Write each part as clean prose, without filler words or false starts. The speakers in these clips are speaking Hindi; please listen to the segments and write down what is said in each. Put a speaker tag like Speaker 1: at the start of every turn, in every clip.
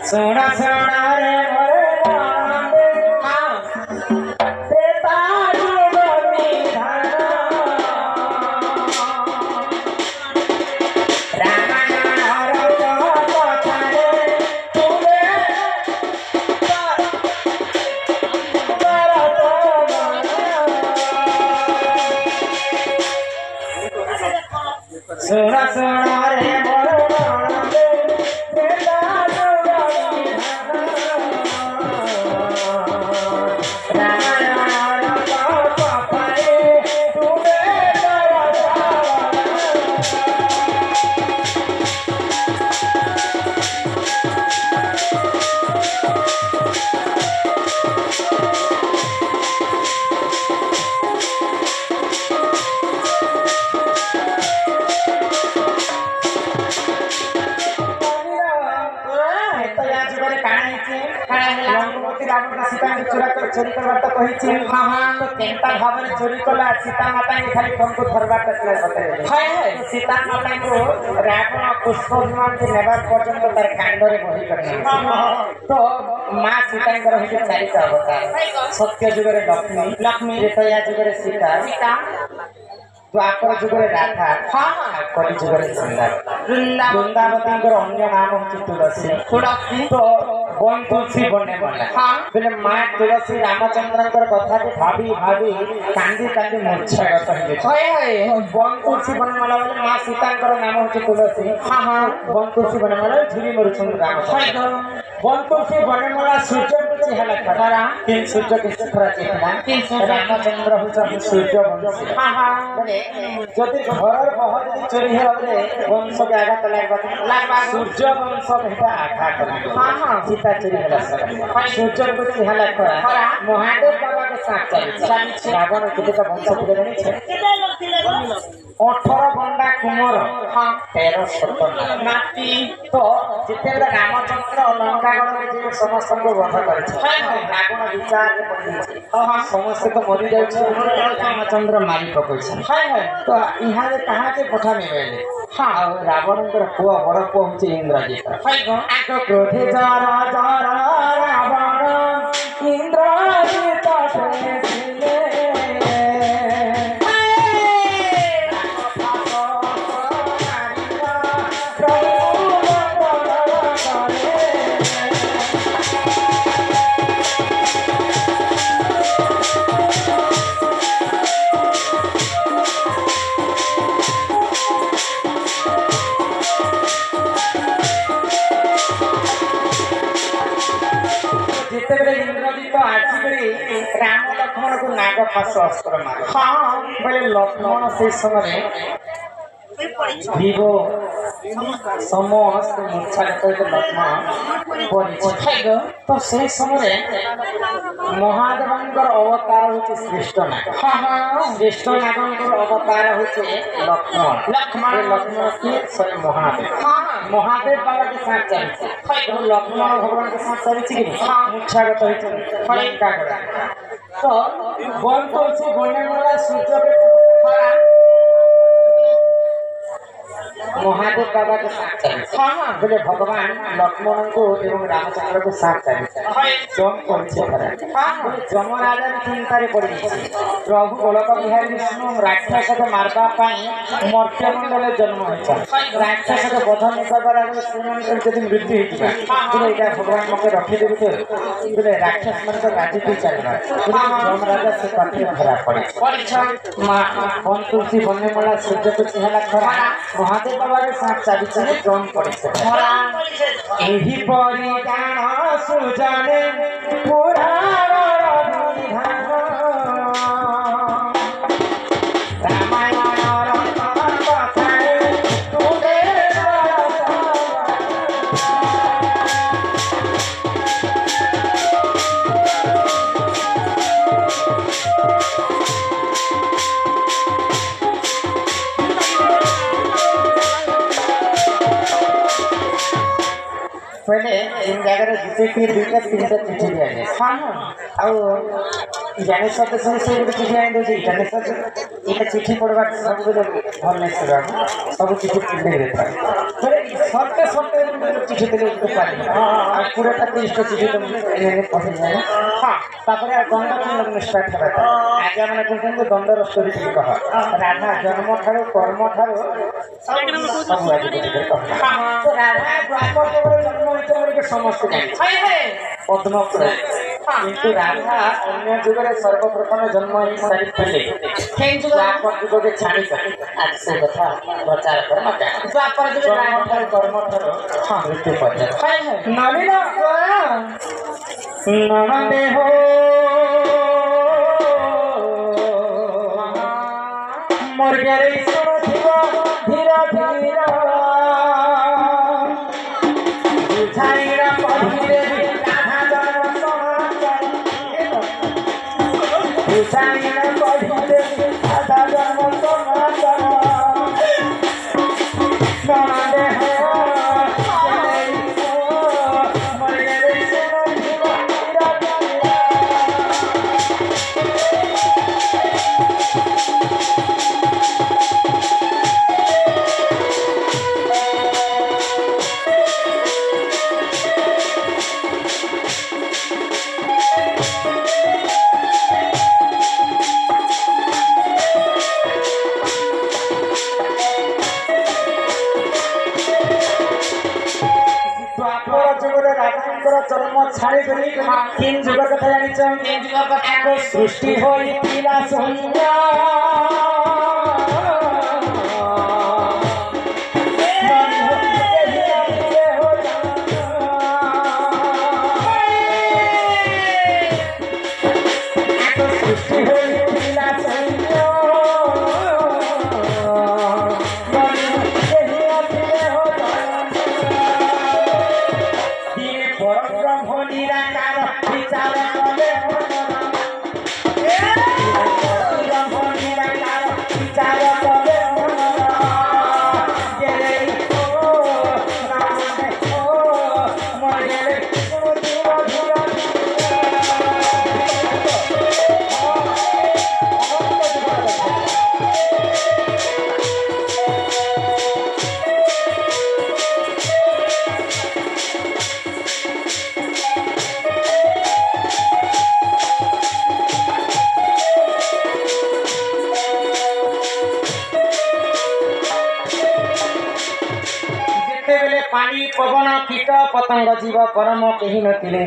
Speaker 1: सोना सोना रे मोरे सोना सोना रे चोरी करवा तो कही हाँ तो केनता भाव में चोरी कला सीता माता के खाली तुमको धरवा है सीता माता को रावण पुष्प विमान के नेबार पर्यंत तार कांडरे बही कर तो माँ सीता रही चारिटा अवतार सत्य जुगरे लक्ष्मी लक्ष्मी त्रेता जुगरे सीता द्वापर जुगरे राधा हाँ कलि जुगरे वृंदावती अन्य नाम हूँ तुलसी तुलसी तो वन तुलसी बने बने हाँ बोले माँ तुलसी रामचंद्र कथा को भाभी भाभी कांदी कांदी मूर्छागत हो वन तुलसी बने वाला बोले माँ सीता नाम हूँ तुलसी हाँ हाँ वन तुलसी बने वाला झुरी मरुचंद राम वन तुलसी बने वाला सूर्य चेहरा खड़ा तीन सूर्य के थोड़ा चेहरा रामचंद्र हूँ सूर्य वंशी हाँ हाँ बोले जदि घर बहुत चोरी है वंश के आघात लगवा सूर्य वंश भेटा आघात हाँ हाँ सीता चोरी है सूर्य को चेहरा खड़ा महादेव बाबा के साथ चली रावण के वंश पूरे 18 गंडा कुमर हाँ 13 सत्तर नाती तो जिते रामचंद्र लंकागढ़ में समस्त को वध कर रावण विचार समस्त तो मरी जाए रामचंद्र मारी पकड़ तो यहाँ कहाँ के पठा मिले हाँ रावण पुआ बड़ पुआ हूँ इंद्रजित क्रोधे रावण इंद्रजित राम लक्ष्मण को नाग फास अस्त्र मार हाँ बोले लक्ष्मण से समय समस्त मूर्छागत लक्ष्मण तो से समय महादेव अवतार हूँ श्रेष्ठ नाग हाँ हाँ श्रेष्ठ नाग अवतार हूँ लक्ष्मण लक्ष्मण लक्ष्मण किए स्वयं महादेव हाँ महादेव बाबा के साथ चलते लक्ष्मण भगवान के साथ चलती मूर्छागत होता तो वन तुलसी बोलने वाला सूर्य के महादेव बाबा के साथ चलते हाँ बोले भगवान लक्ष्मण को एवं रामचंद्र को साथ चलते जम परिचय हाँ जम राजा चिंतार पड़ प्रभु गोलक बिहारी विष्णु राक्षस को मारवा मर्त्यमंडल जन्म होता राक्षस को बध नहीं कर मृत्यु होता भगवान मत रखीदेवी तो बोले राक्षस मन तो राजी चलना जम राजा से पाखे धरा पड़े वन तुलसी बनने वाला सूर्य को चेहरा खरा महादेव बाबा के साथ चली जम पड़े यही परिधान सुजने पुराण पहले इन जगह जिते कि दुईटा तीनटा चिठी दिया जाए हाँ आउ ज्ञानेश्वर से गोटे चिठी आनी दूसरी ज्ञानेश्वर ये चिठी पढ़वा सब भल नहीं सुना सब चिठी लिख देता है फिर सत्य सत्य चिठी देले तो पानी हां पूरा तक इष्ट चिठी तो मैंने पढ़ी है हां तापर दंड में स्टार्ट करता आगे मैंने कहते दंड स्टोरी कह राधा जन्म ठारो कर्म ठारो सब आगे कह तो राधा द्वापर केवल जन्म होइतो बोले समस्त जानि पद्म किंतु राधा अन्य जुगरे सर्वप्रथम जन्म ही सारी थे केन जुग द्वापर जुग के छाड़ी आज से कथा प्रचार कर मत द्वापर जुग राधा कर्म ठारो हां मृत्यु पर्यंत नलिन नमदे हो मोर गरे सुनो धीरा धीरा बुझाइरा पढ़िले राधा जन्म समाचार बुझाइरा पढ़िले राधा जन्म समाचार नमदे हो मोर गरे सुनो धीरा जन्म छाड़ी गली तीन जुग कथा जानिछ तीन जुग कथा को सृष्टि होई पिला संज्ञा सृष्टि होई पिला संज्ञा पानी पवन कीट पतंग जीव परम कहीं नथिले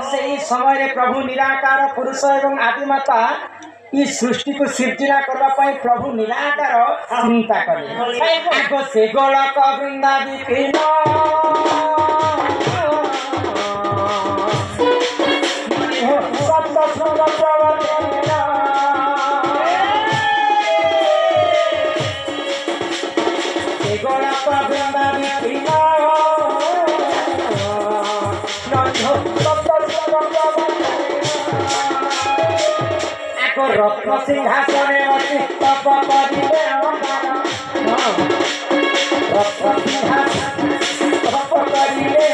Speaker 1: से समय प्रभु निराकार पुरुष एवं आदिमाता इस सृष्टि को सृजना करबा पई प्रभु निराकार चिंता कले आगो से गोलक वृंदावी कृष्ण हो सत्य सुंदर प्रवचन से गोलक वृंदावी कृष्ण रत्न सिंहासने तप करिले रत्न सिंहासन तप करिले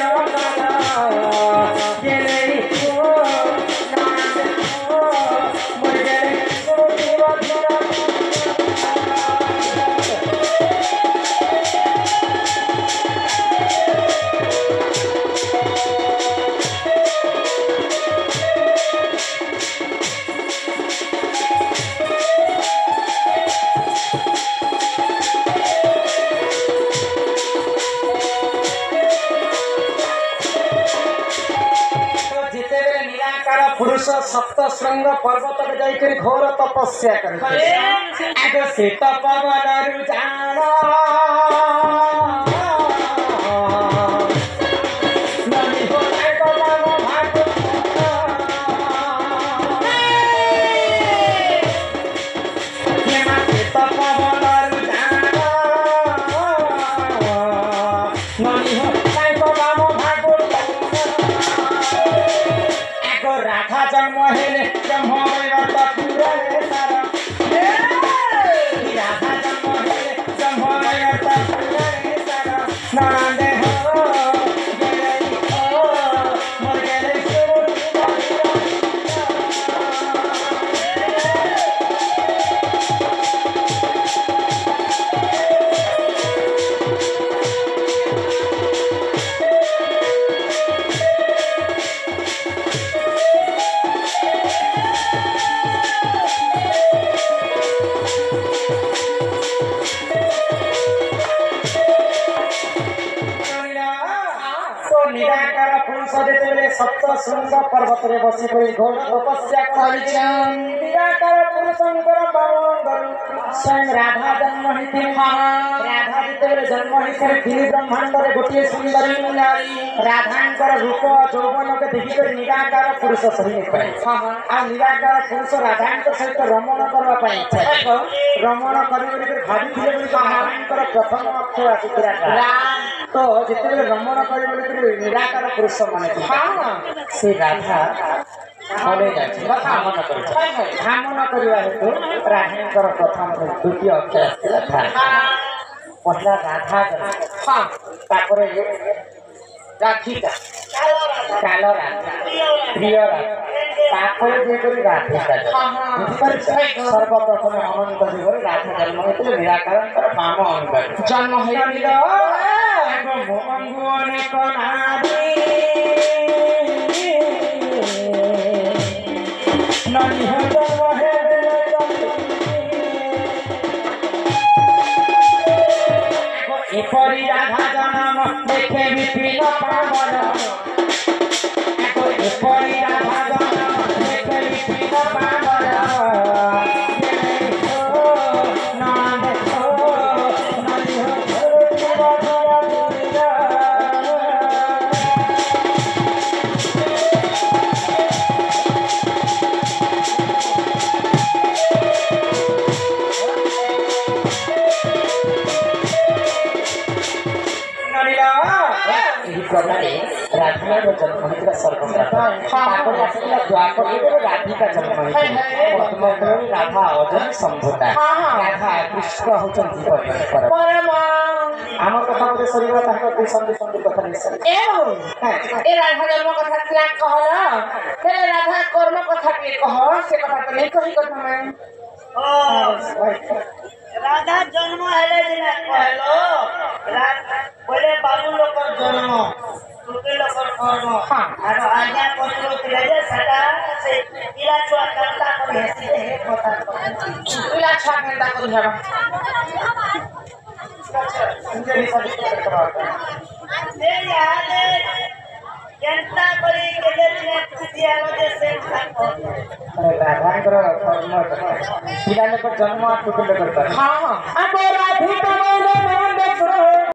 Speaker 1: पुरुष सप्त श्रृंग पर्वत में जाकर घोर तपस्या करे आगो से तपवन जान ननी हो आगो नाम भाग ये मा से तपवन जान ननी हो आगो नाम भाग राधा जन्म हेले ब्रह्म पूरा सारा राधा जन्म हेले ब्रह्म पूरा सारा नारायण हो मोर गरे ନିରାକାର ପୁରୁଷ ଯେତେବେଳେ ସପ୍ତ ଶୃଙ୍ଗ ପର୍ବତରେ ବସିକରି ଘୋର ତପସ୍ୟା କରିଛନ୍ତି ନିରାକାର ପୁରୁଷଙ୍କର ବାମଙ୍ଗରୁ ସ୍ୱୟଂ ରାଧା ଜନ୍ମ ହେଇଥିଲେ ରାଧା ଯେତେବେଳେ ଜନ୍ମ ହେଇଥିଲେ ତିନି ବ୍ରହ୍ମାଣ୍ଡରେ ଗୋଟିଏ ସୁନ୍ଦରୀ ରାଧାଙ୍କର ରୂପ ଯୌବନକୁ ଦେଖିକରି ନିରାକାର ପୁରୁଷ ସହି ପାଏ ଆଉ ନିରାକାର ପୁରୁଷ ରାଧାଙ୍କ ସହିତ ରମଣ କରିବା ପାଇଁ ଇଚ୍ଛା ରମଣ କରିବେ ଭାବିଥିଲେ ବୋଲି ରାଧାଙ୍କର ପ୍ରଥମ ଅକ୍ଷର ଆସିଥିଲା ତ ଯେତେବେଳେ ରମଣ କରିବେ ବୋଲି ନିରାକାର ପୁରୁଷ ମାନେ ସେ ରାଧା ପଳେଇ ଯାଉଛି ଭ୍ରମଣ କରୁଛି ଭ୍ରମଣ କରିବା ହେତୁ ରାଧାଙ୍କର ପ୍ରଥମ ଦ୍ୱିତୀୟ ଅକ୍ଷର ଆସିଥିଲା ପହିଲା ରାଧା ତାପରେ ରାଧିକା କାଲ ରାଧା ପ୍ରିୟ ରାଧା ତାପରେ ଯେପରି ରାଧିକା ସର୍ବପ୍ରଥମେ ଅନନ୍ତ ଯୁଗରେ ରାଧା ଜନ୍ମ ହେଇଥିଲେ ନିରାକାରଙ୍କର ବାମ ଅଙ୍ଗ ଜନ୍ମ ହେଇଥିଲା ଅନେକ ନାରୀ এপরি রাধা জনম দেখে বিপিন পাবন এপরি রাধা জনম দেখে বিপিন পাবন राधिका जन्म होता सर्वप्रथम द्वापर राधिका जन्म होता राधा अजन संभोता राधा कृष्ण होती आम कथा बोले शरीर संधि संधि कथा राधा जन्म कथा कहल राधा कर्म कथा कह से कथा तो नहीं कही कथा
Speaker 2: राधा जन्म हेले दिन कहलो बोले बाबू लोक जन्म तुके लोक कर्म आरो आज्ञा पत्र थिले जे सदा से पिला छुआ करता करे हे कथा पिला छुआ करता करू हेबा
Speaker 1: इंजरी सब
Speaker 2: दे याद जनता करी के दिन खुदिया जे से
Speaker 1: राधांकर कर्म पिला लोक जन्म तुके लोक करता हां हां